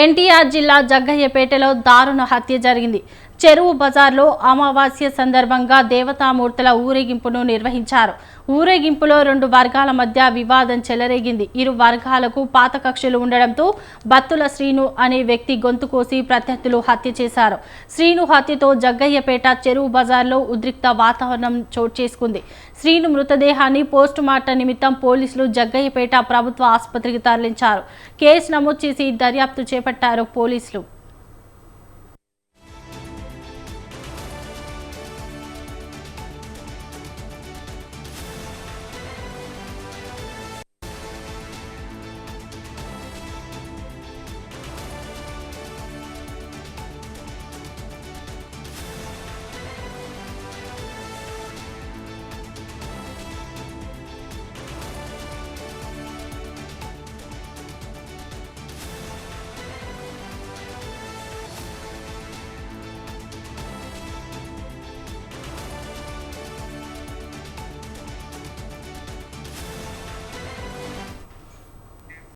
ఎన్టీఆర్ జిల్లా జగ్గయ్యపేటలో దారుణ హత్య జరిగింది. చెరువు బజార్లో అమావాస్య సందర్భంగా దేవతామూర్తుల ఊరేగింపును నిర్వహించారు. ఊరేగింపులో రెండు వర్గాల మధ్య వివాదం చెలరేగింది. ఇరు వర్గాలకు పాత కక్షలు ఉండడంతో బత్తుల శ్రీను అనే వ్యక్తి గొంతు కోసి ప్రత్యర్థులు హత్య చేశారు. శ్రీను హత్యతో జగ్గయ్యపేట చెరువు బజార్లో ఉద్రిక్త వాతావరణం చోటు చేసుకుంది. శ్రీను మృతదేహాన్ని పోస్టుమార్టం నిమిత్తం పోలీసులు జగ్గయ్యపేట ప్రభుత్వ ఆసుపత్రికి తరలించారు. కేసు నమోదు చేసి దర్యాప్తు చేపట్టారు పోలీసులు.